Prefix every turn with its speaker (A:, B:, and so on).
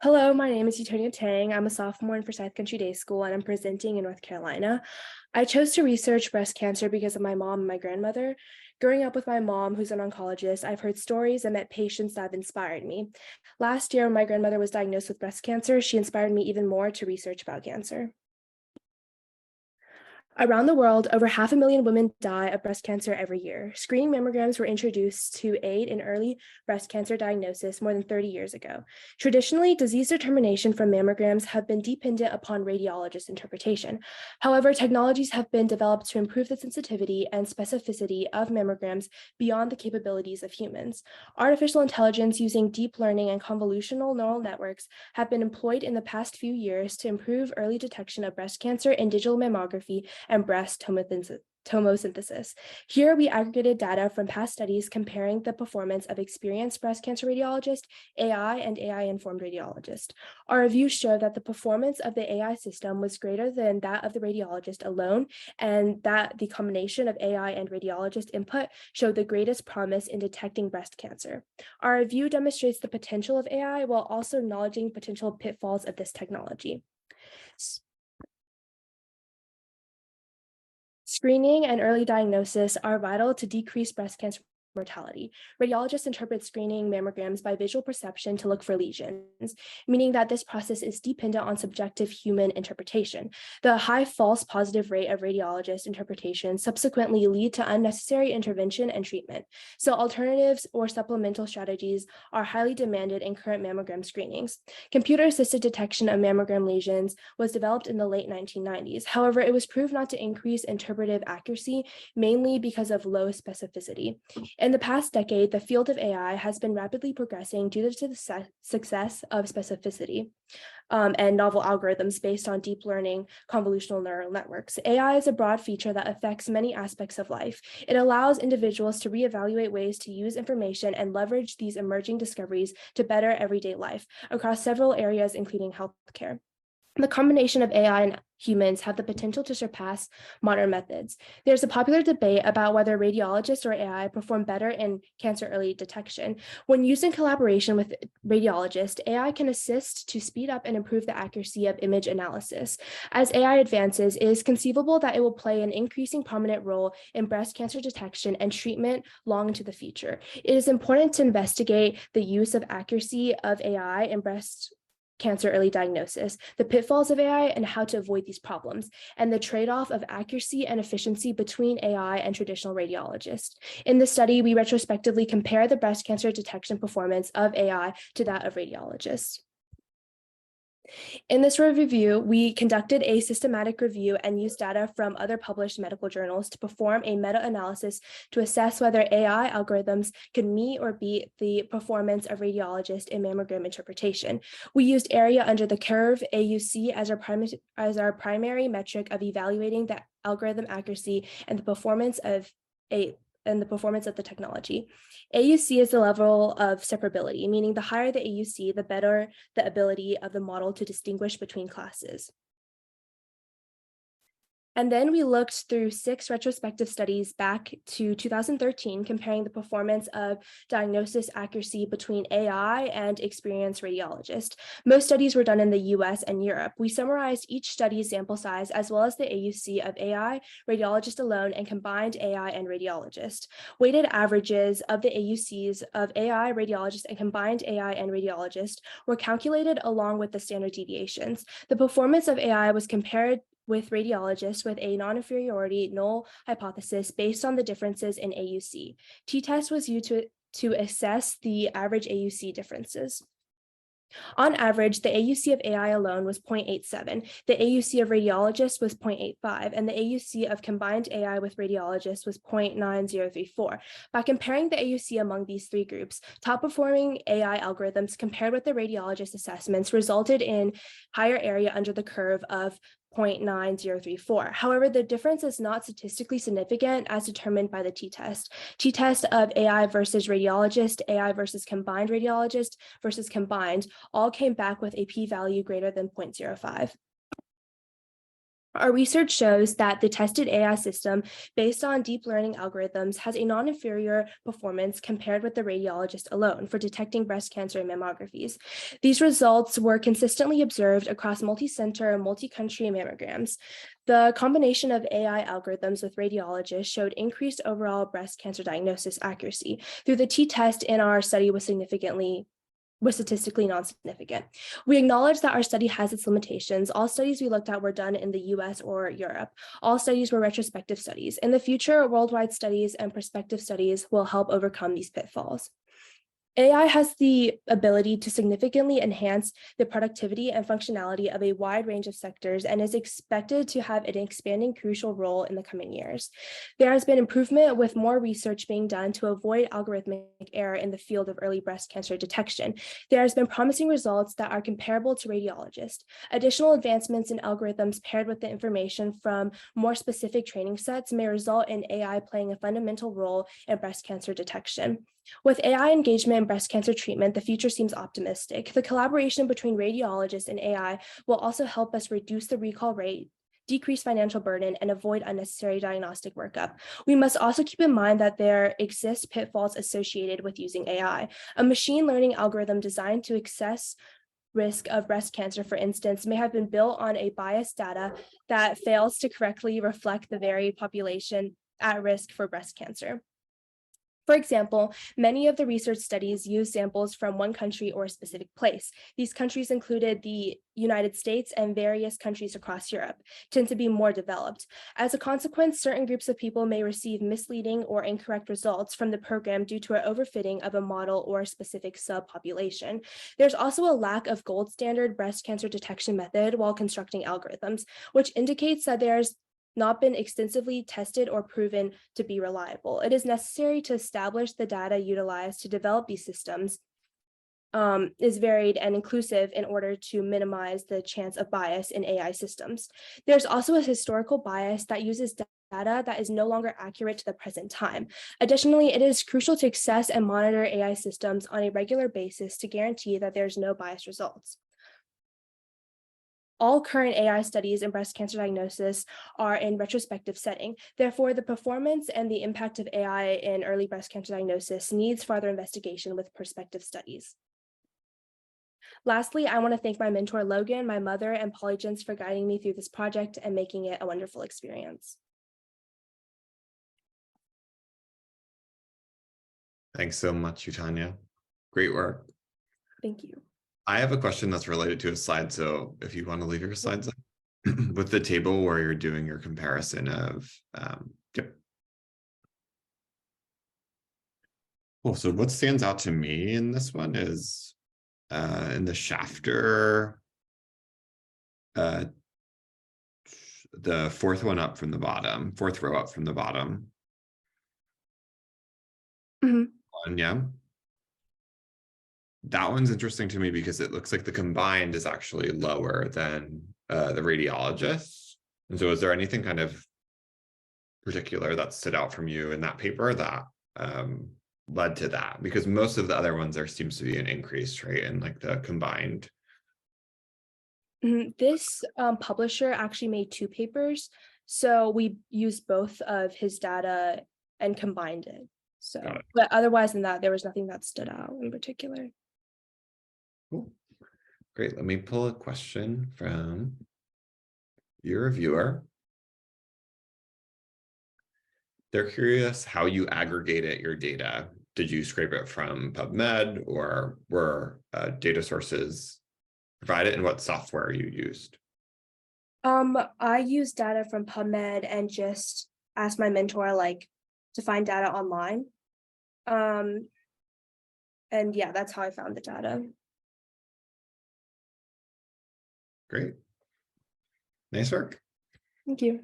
A: Hello, my name is Yutonia Tang. I'm a sophomore in Forsyth Country Day School, and I'm presenting in North Carolina. I chose to research breast cancer because of my mom and my grandmother. Growing up with my mom, who's an oncologist, I've heard stories and met patients that have inspired me. Last year, when my grandmother was diagnosed with breast cancer, she inspired me even more to research about cancer. Around the world, over 500,000 women die of breast cancer every year. Screening mammograms were introduced to aid in early breast cancer diagnosis more than 30 years ago. Traditionally, disease determination from mammograms have been dependent upon radiologist interpretation. However, technologies have been developed to improve the sensitivity and specificity of mammograms beyond the capabilities of humans. Artificial intelligence using deep learning and convolutional neural networks have been employed in the past few years to improve early detection of breast cancer in digital mammography and breast tomosynthesis. Here, we aggregated data from past studies comparing the performance of experienced breast cancer radiologist, AI, and AI-informed radiologist. Our reviews show that the performance of the AI system was greater than that of the radiologist alone, and that the combination of AI and radiologist input showed the greatest promise in detecting breast cancer. Our review demonstrates the potential of AI while also acknowledging potential pitfalls of this technology. Screening and early diagnosis are vital to decrease breast cancer mortality. Radiologists interpret screening mammograms by visual perception to look for lesions, meaning that this process is dependent on subjective human interpretation. The high false positive rate of radiologist interpretation subsequently lead to unnecessary intervention and treatment. So alternatives or supplemental strategies are highly demanded in current mammogram screenings. Computer-assisted detection of mammogram lesions was developed in the late 1990s. However, it was proved not to increase interpretive accuracy, mainly because of low specificity. In the past decade, the field of AI has been rapidly progressing due to the success of specificity and novel algorithms based on deep learning convolutional neural networks. AI is a broad feature that affects many aspects of life. It allows individuals to reevaluate ways to use information and leverage these emerging discoveries to better everyday life across several areas, including healthcare. The combination of AI and humans have the potential to surpass modern methods. There's a popular debate about whether radiologists or AI perform better in cancer early detection. When used in collaboration with radiologists, AI can assist to speed up and improve the accuracy of image analysis. As AI advances, it is conceivable that it will play an increasing prominent role in breast cancer detection and treatment long into the future. It is important to investigate the use of accuracy of AI in breast cancer early diagnosis, the pitfalls of AI and how to avoid these problems, and the trade-off of accuracy and efficiency between AI and traditional radiologists. In this study, we retrospectively compare the breast cancer detection performance of AI to that of radiologists. In this review, we conducted a systematic review and used data from other published medical journals to perform a meta-analysis to assess whether AI algorithms could meet or beat the performance of radiologists in mammogram interpretation. We used area under the curve, AUC, as our primary metric of evaluating the algorithm accuracy and the performance of the technology. AUC is the level of separability, meaning the higher the AUC, the better the ability of the model to distinguish between classes. And then we looked through 6 retrospective studies back to 2013, comparing the performance of diagnosis accuracy between AI and experienced radiologists. Most studies were done in the US and Europe. We summarized each study's sample size as well as the AUC of AI, radiologist alone, and combined AI and radiologist. Weighted averages of the AUCs of AI, radiologist, and combined AI and radiologist were calculated along with the standard deviations. The performance of AI was compared with radiologists with a non-inferiority null hypothesis based on the differences in AUC. T-test was used to assess the average AUC differences. On average, the AUC of AI alone was 0.87, the AUC of radiologists was 0.85, and the AUC of combined AI with radiologists was 0.9034. By comparing the AUC among these 3 groups, top-performing AI algorithms compared with the radiologist assessments resulted in higher area under the curve of 0.9034. However, the difference is not statistically significant as determined by the t-test. T-test of AI versus radiologist, AI versus combined radiologist versus combined all came back with a p-value greater than 0.05. Our research shows that the tested AI system based on deep learning algorithms has a non-inferior performance compared with the radiologist alone for detecting breast cancer in mammographies. These results were consistently observed across multi-center, multi-country mammograms. The combination of AI algorithms with radiologists showed increased overall breast cancer diagnosis accuracy. Through the t-test in our study was statistically non-significant. We acknowledge that our study has its limitations. All studies we looked at were done in the US or Europe. All studies were retrospective studies. In the future, worldwide studies and prospective studies will help overcome these pitfalls. AI has the ability to significantly enhance the productivity and functionality of a wide range of sectors and is expected to have an expanding crucial role in the coming years. There has been improvement with more research being done to avoid algorithmic error in the field of early breast cancer detection. There has been promising results that are comparable to radiologists. Additional advancements in algorithms paired with the information from more specific training sets may result in AI playing a fundamental role in breast cancer detection. With AI engagement in breast cancer treatment, the future seems optimistic. The collaboration between radiologists and AI will also help us reduce the recall rate, decrease financial burden, and avoid unnecessary diagnostic workup. We must also keep in mind that there exist pitfalls associated with using AI. A machine learning algorithm designed to assess risk of breast cancer, for instance, may have been built on a biased data that fails to correctly reflect the varied population at risk for breast cancer. For example, many of the research studies use samples from one country or a specific place. These countries included the United States and various countries across Europe, tend to be more developed. As a consequence, certain groups of people may receive misleading or incorrect results from the program due to an overfitting of a model or a specific subpopulation. There's also a lack of gold standard breast cancer detection method while constructing algorithms, which indicates that there's not been extensively tested or proven to be reliable. It is necessary to establish the data utilized to develop these systems is varied and inclusive in order to minimize the chance of bias in AI systems. There's also a historical bias that uses data that is no longer accurate to the present time. Additionally, it is crucial to access and monitor AI systems on a regular basis to guarantee that there's no biased results. All current AI studies in breast cancer diagnosis are in retrospective setting. Therefore, the performance and the impact of AI in early breast cancer diagnosis needs further investigation with prospective studies. Lastly, I want to thank my mentor, Logan, my mother, and Polygence for guiding me through this project and making it a wonderful experience.
B: Thanks so much, Yutonia. Great work.
A: Thank you.
B: I have a question that's related to a slide, so if you want to leave your slides up with the table where you're doing your comparison of, yep. Cool. So what stands out to me in this one is in the shafter, the fourth one up from the bottom, fourth row up from the bottom. One, yeah. That one's interesting to me because it looks like the combined is actually lower than the radiologists. And so is there anything kind of particular that stood out from you in that paper that led to that? Because most of the other ones, there seems to be an increase, right, in like the combined.
A: This publisher actually made 2 papers. So we used both of his data and combined it. So, but otherwise than that, there was nothing that stood out in particular.
B: Cool. Great. Let me pull a question from your reviewer. They're curious how you aggregated your data. Did you scrape it from PubMed, or were data sources provided, and what software you used?
A: I used data from PubMed and just asked my mentor to find data online. And yeah, that's how I found the data.
B: Great. Nice work.
A: Thank you.